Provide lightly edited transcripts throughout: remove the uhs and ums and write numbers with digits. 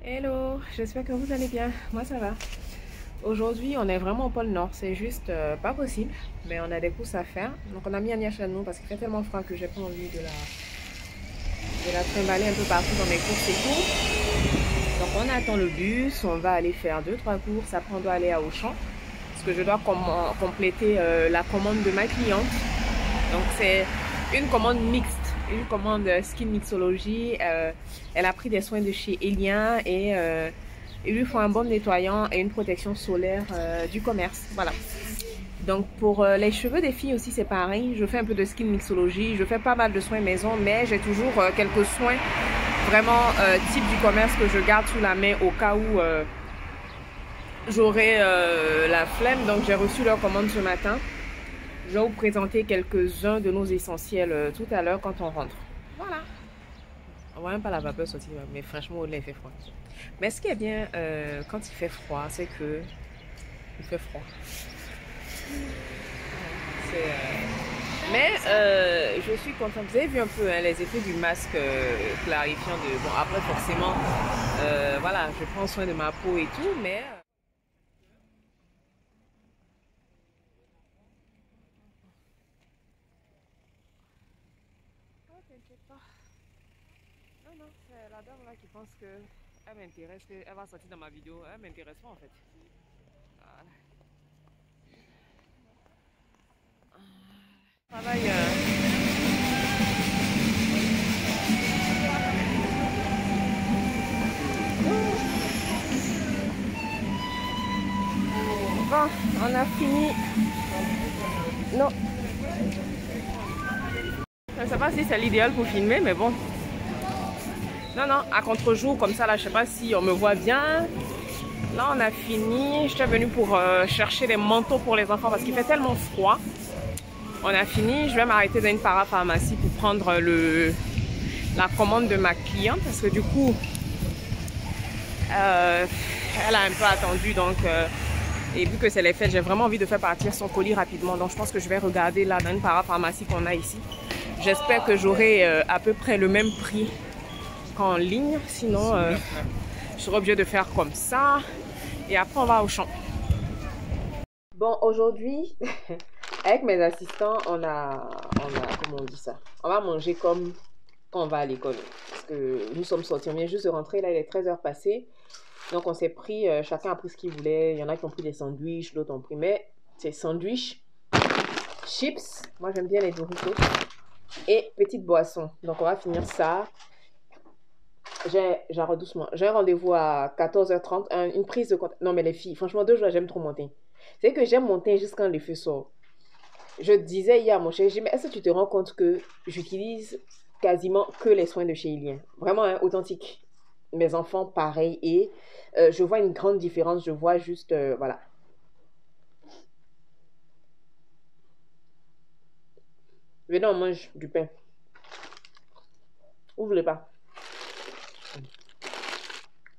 Hello, j'espère que vous allez bien. Moi ça va. Aujourd'hui on est vraiment au pôle Nord, c'est juste pas possible, mais on a des courses à faire. Donc on a mis Anya chez nous parce qu'il fait tellement froid que j'ai pas envie de la trimballer un peu partout dans mes courses et tout. Donc on attend le bus, on va aller faire 2-3 courses, après on doit aller à Auchan parce que je dois compléter la commande de ma cliente. Donc c'est une commande mixte, une commande skin mixologie. Elle a pris des soins de chez Elien et ils lui font un baume nettoyant et une protection solaire du commerce. Voilà. Donc pour les cheveux des filles aussi c'est pareil. Je fais un peu de skin mixologie, je fais pas mal de soins maison, mais j'ai toujours quelques soins vraiment type du commerce que je garde sous la main au cas où j'aurai la flemme. Donc j'ai reçu leur commande ce matin. Je vais vous présenter quelques-uns de nos essentiels tout à l'heure quand on rentre. Voilà. On voit même pas la vapeur sortir, mais franchement, au lait, il fait froid. Mais ce qui est bien quand il fait froid, c'est que il fait froid. Mais je suis contente. Vous avez vu un peu hein, les effets du masque clarifiant de. Bon, après, forcément, voilà, je prends soin de ma peau et tout, mais. Oh, t'inquiète pas. Non, non, c'est la dame là qui pense que elle m'intéresse, qu'elle va sortir dans ma vidéo. Elle m'intéresse pas en fait. Voilà. Travail. Bon, on a fini. Non. Je ne sais pas si c'est l'idéal pour filmer, mais bon. Non, non, à contre-jour, comme ça, là, je sais pas si on me voit bien. Là, on a fini. J'étais venue pour chercher des manteaux pour les enfants parce qu'il fait tellement froid. On a fini. Je vais m'arrêter dans une parapharmacie pour prendre la commande de ma cliente parce que du coup, elle a un peu attendu. Donc, et vu que c'est les fêtes, j'ai vraiment envie de faire partir son colis rapidement. Donc, je pense que je vais regarder là dans une parapharmacie qu'on a ici. J'espère que j'aurai à peu près le même prix qu'en ligne. Sinon, je serai obligée de faire comme ça. Et après, on va au champ. Bon, aujourd'hui, avec mes assistants, comment on dit ça? On va manger comme quand on va à l'école. Parce que nous sommes sortis, on vient juste de rentrer, là, il est 13h passé. Donc, on s'est pris, chacun a pris ce qu'il voulait. Il y en a qui ont pris des sandwichs, d'autres ont pris, mais c'est sandwich, chips. Moi, j'aime bien les Doritos. Et petite boisson. Donc, on va finir ça. J'arrête doucement. J'ai un rendez-vous à 14h30, une prise de contact. Non, mais les filles, franchement, 2 jours, j'aime trop mon teint. C'est que j'aime mon teint juste quand le feu sort. Je disais hier à mon chéri, mais est-ce que tu te rends compte que j'utilise quasiment que les soins de chez Ilien? Vraiment, hein, authentique. Mes enfants, pareil. Et je vois une grande différence. Je vois juste, voilà. Venez, on mange du pain. Vous voulez pas?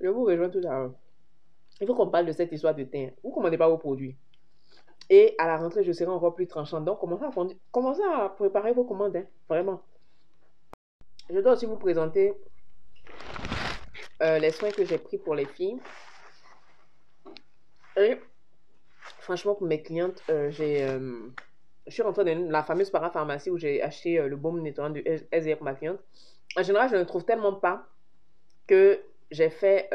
Je vous rejoins tout à l'heure. Il faut qu'on parle de cette histoire de teint. Vous ne commandez pas vos produits. Et à la rentrée, je serai encore plus tranchante. Donc, commencez à préparer vos commandes, hein, vraiment. Je dois aussi vous présenter les soins que j'ai pris pour les filles. Et franchement, pour mes clientes, je suis rentrée dans la fameuse parapharmacie où j'ai acheté le baume nettoyant de SDF pour ma cliente. En général, je ne trouve tellement pas que j'ai fait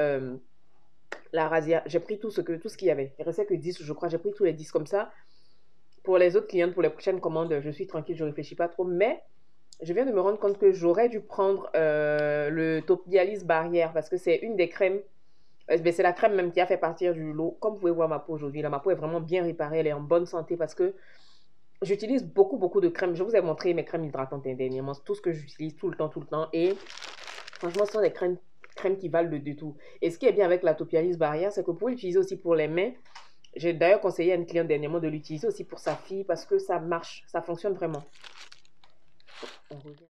la razzia. J'ai pris tout ce qu'il y avait. Il restait que 10, je crois. J'ai pris tous les 10 comme ça. Pour les autres clientes, pour les prochaines commandes, je suis tranquille, je ne réfléchis pas trop. Mais je viens de me rendre compte que j'aurais dû prendre le Topialis Barrière parce que c'est une des crèmes. C'est la crème même qui a fait partir du lot. Comme vous pouvez voir ma peau aujourd'hui, là, ma peau est vraiment bien réparée, elle est en bonne santé parce que j'utilise beaucoup, beaucoup de crèmes. Je vous ai montré mes crèmes hydratantes dernièrement. Tout ce que j'utilise tout le temps, tout le temps. Et franchement, ce sont des crèmes qui valent le détour. Et ce qui est bien avec la Topialis Barrière, c'est que vous pouvez l'utiliser aussi pour les mains. J'ai d'ailleurs conseillé à une cliente dernièrement de l'utiliser aussi pour sa fille parce que ça marche, ça fonctionne vraiment. On revient.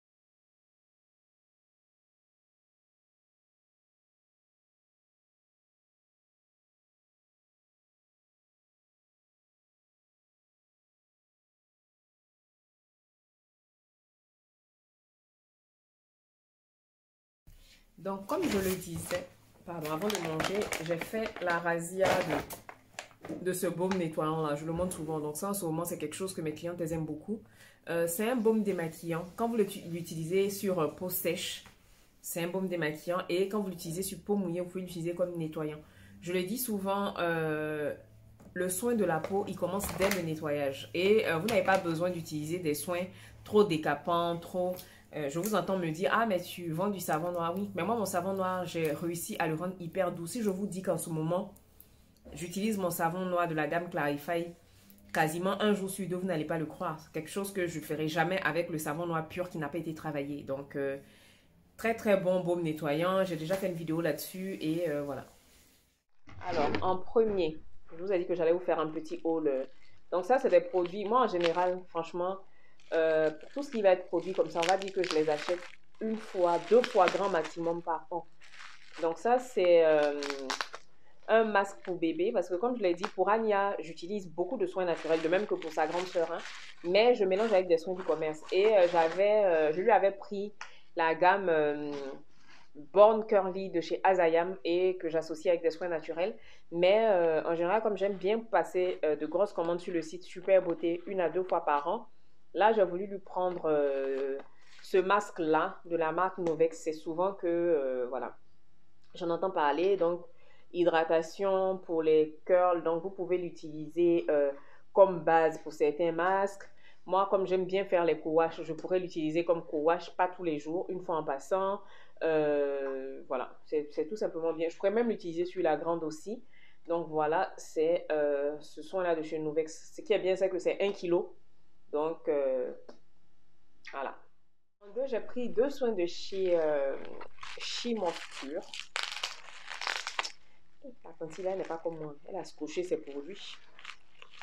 Donc, comme je le disais, Pardon, avant de manger, j'ai fait la razzia de ce baume nettoyant là. Je le montre souvent. Donc ça, en ce moment, c'est quelque chose que mes clientes aiment beaucoup. C'est un baume démaquillant. Quand vous l'utilisez sur peau sèche, c'est un baume démaquillant. Et quand vous l'utilisez sur peau mouillée, vous pouvez l'utiliser comme nettoyant. Je le dis souvent, le soin de la peau, il commence dès le nettoyage. Et vous n'avez pas besoin d'utiliser des soins trop décapants, trop... je vous entends me dire, ah mais tu vends du savon noir, oui. Mais moi, mon savon noir, j'ai réussi à le rendre hyper doux. Si je vous dis qu'en ce moment, j'utilise mon savon noir de la gamme Clarify, quasiment un jour sur deux, vous n'allez pas le croire. C'est quelque chose que je ne ferai jamais avec le savon noir pur qui n'a pas été travaillé. Donc, très très bon baume nettoyant. J'ai déjà fait une vidéo là-dessus et voilà. Alors, en premier, je vous ai dit que j'allais vous faire un petit haul. Donc ça, c'est des produits, moi en général, franchement, pour tout ce qui va être produit comme ça, on va dire que je les achète une fois, deux fois grand maximum par an. Donc ça, c'est un masque pour bébé, parce que comme je l'ai dit, pour Anya, j'utilise beaucoup de soins naturels, de même que pour sa grande sœur, hein, mais je mélange avec des soins du commerce. Et je lui avais pris la gamme Born Curly de chez Azayam et que j'associe avec des soins naturels. Mais en général, comme j'aime bien passer de grosses commandes sur le site Super Beauté 1 à 2 fois par an, là, j'ai voulu lui prendre ce masque-là de la marque Novex. C'est souvent que, voilà, j'en entends parler. Donc, hydratation pour les curls. Donc, vous pouvez l'utiliser comme base pour certains masques. Moi, comme j'aime bien faire les co-wash, je pourrais l'utiliser comme co-wash, pas tous les jours, une fois en passant. Voilà, c'est tout simplement bien. Je pourrais même l'utiliser sur la grande aussi. Donc voilà, c'est ce soin-là de chez Novex. Ce qui est bien, c'est que c'est 1 kg. Donc voilà. En deux, j'ai pris deux soins de chez Moisture. La cantine là, elle n'est pas comme moi. Elle a scotché ses produits.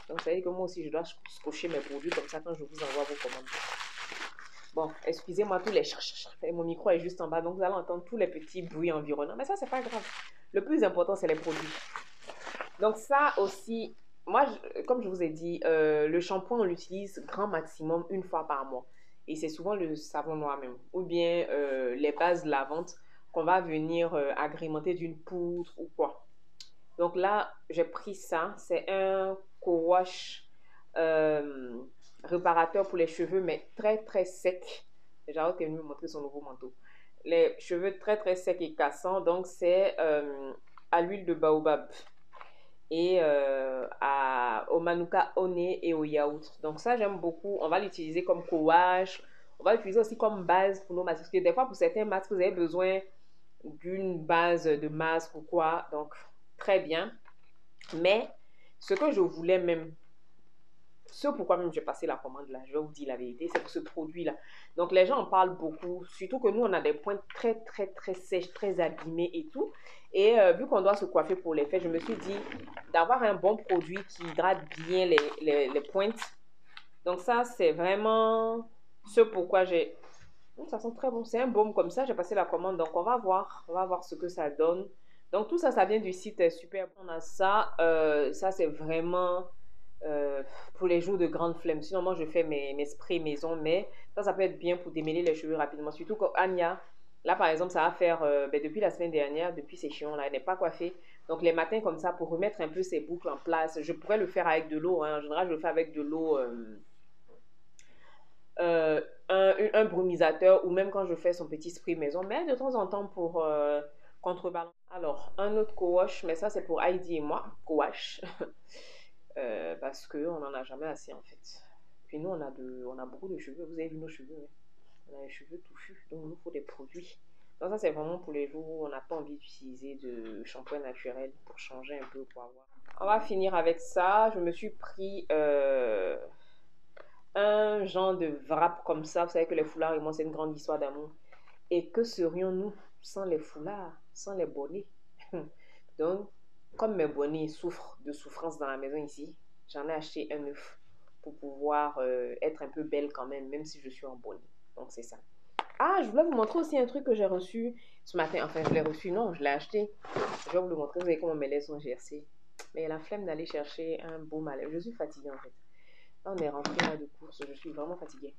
Donc ça veut dire que moi aussi, je dois scotcher mes produits comme ça quand je vous envoie vos commandes. Bon, excusez-moi tous les et mon micro est juste en bas, donc vous allez entendre tous les petits bruits environnants. Mais ça, c'est pas grave. Le plus important, c'est les produits. Donc ça aussi, moi, comme je vous ai dit, le shampoing, on l'utilise grand maximum une fois par mois. Et c'est souvent le savon noir même. Ou bien les bases lavantes qu'on va venir agrémenter d'une poudre ou quoi. Donc là, j'ai pris ça. C'est un co-wash réparateur pour les cheveux, mais très très sec. Jarod qui est venu me montrer son nouveau manteau. Les cheveux très très secs et cassants. Donc c'est à l'huile de baobab et au manuka au nez et au yaourt. Donc ça, j'aime beaucoup. On va l'utiliser comme co-wash. On va l'utiliser aussi comme base pour nos masques. Parce que des fois, pour certains masques, vous avez besoin d'une base de masque ou quoi. Donc, très bien. Mais ce que je voulais même, ce pourquoi même j'ai passé la commande là, je vais vous dire la vérité, c'est pour ce produit-là. Donc les gens en parlent beaucoup, surtout que nous on a des pointes très très très sèches, très abîmées et tout. Et vu qu'on doit se coiffer pour les fêtes, je me suis dit d'avoir un bon produit qui hydrate bien les pointes. Donc ça c'est vraiment ce pourquoi j'ai... Ça sent très bon, c'est un baume comme ça, j'ai passé la commande, donc on va voir ce que ça donne. Donc tout ça, ça vient du site Super. On a ça, ça c'est vraiment pour les jours de grande flemme. Sinon moi je fais mes sprays maison, mais ça peut être bien pour démêler les cheveux rapidement. Surtout quand Anya, là par exemple, ça va faire depuis la semaine dernière, depuis ses chiens là, elle n'est pas coiffée. Donc les matins comme ça, pour remettre un peu ses boucles en place, je pourrais le faire avec de l'eau, hein. En général je le fais avec de l'eau... un brumisateur ou même quand je fais son petit spray maison, mais de temps en temps pour contrebalancer. Alors, un autre co-wash, mais ça c'est pour Heidi et moi, co-wash, parce qu'on n'en a jamais assez en fait. Puis nous, on a beaucoup de cheveux, vous avez vu nos cheveux, hein? On a les cheveux touffus, donc il nous faut des produits. Donc ça c'est vraiment pour les jours où on n'a pas envie d'utiliser de shampoing naturel pour changer un peu, pour avoir. On va finir avec ça, je me suis pris... un genre de wrap comme ça. Vous savez que les foulards et moi, c'est une grande histoire d'amour. Et que serions-nous sans les foulards, sans les bonnets? Donc, comme mes bonnets souffrent de souffrance dans la maison ici, j'en ai acheté un neuf pour pouvoir être un peu belle quand même, même si je suis en bonnet. Donc, c'est ça. Ah, je voulais vous montrer aussi un truc que j'ai reçu ce matin. Enfin, je l'ai reçu, non, je l'ai acheté. Je vais vous le montrer. Vous voyez comment mes lèvres sont gercées. Mais il y a la flemme d'aller chercher un baume à lèvres. Je suis fatiguée en fait. On est rentré là de course, je suis vraiment fatiguée.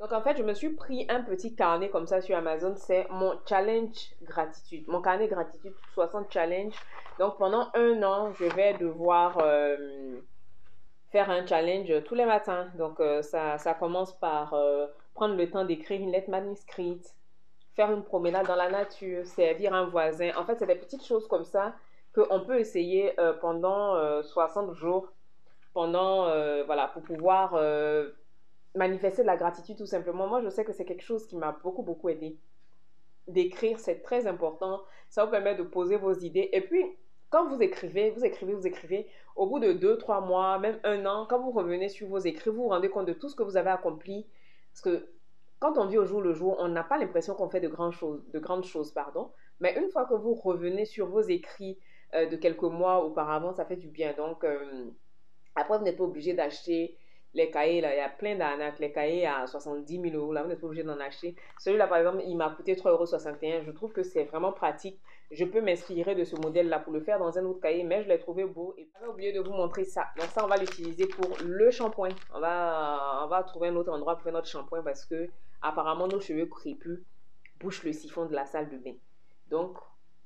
Donc en fait, je me suis pris un petit carnet comme ça sur Amazon. C'est mon challenge gratitude. Mon carnet gratitude 60 challenge. Donc pendant un an, je vais devoir faire un challenge tous les matins. Donc ça commence par prendre le temps d'écrire une lettre manuscrite, faire une promenade dans la nature, servir un voisin. En fait, c'est des petites choses comme ça qu'on peut essayer pendant 60 jours, pendant, voilà, pour pouvoir manifester de la gratitude tout simplement. Moi, je sais que c'est quelque chose qui m'a beaucoup, beaucoup aidé. D'écrire, c'est très important. Ça vous permet de poser vos idées. Et puis, quand vous écrivez, vous écrivez, vous écrivez, au bout de 2, 3 mois, même un an, quand vous revenez sur vos écrits, vous vous rendez compte de tout ce que vous avez accompli. Parce que quand on vit au jour le jour, on n'a pas l'impression qu'on fait de grandes choses, pardon. Mais une fois que vous revenez sur vos écrits de quelques mois auparavant, ça fait du bien. Donc, après, vous n'êtes pas obligé d'acheter les cahiers, là, il y a plein d'arnaques. Les cahiers à 70 000 euros, là, vous n'êtes pas obligé d'en acheter. Celui-là, par exemple, il m'a coûté 3,61 €. Je trouve que c'est vraiment pratique. Je peux m'inspirer de ce modèle-là pour le faire dans un autre cahier, mais je l'ai trouvé beau. Et j'avais oublié de vous montrer ça. Donc ça, on va l'utiliser pour le shampoing. On va trouver un autre endroit pour faire notre shampoing parce que apparemment nos cheveux crépus bouchent le siphon de la salle de bain. Donc,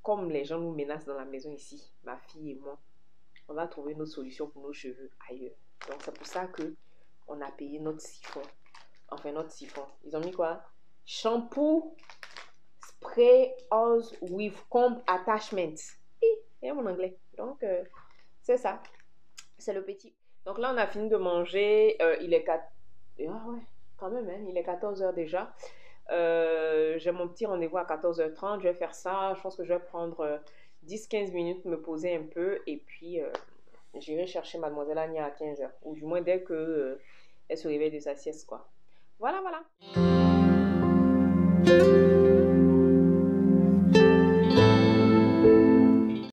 comme les gens nous menacent dans la maison ici, ma fille et moi, on va trouver une autre solution pour nos cheveux ailleurs. Donc c'est pour ça que on a payé notre siphon. Enfin, notre siphon. Ils ont mis quoi? Shampoo spray oils with comb attachment. Et mon anglais. Donc, c'est ça. C'est le petit. Donc là, on a fini de manger. Il est 4... Ah ouais, quand même, hein, il est 14 heures déjà. J'ai mon petit rendez-vous à 14h30. Je vais faire ça. Je pense que je vais prendre 10-15 minutes, me poser un peu. Et puis, j'irai chercher mademoiselle Anya à 15h. Ou du moins dès que elle se réveille de sa sieste, quoi. Voilà, voilà.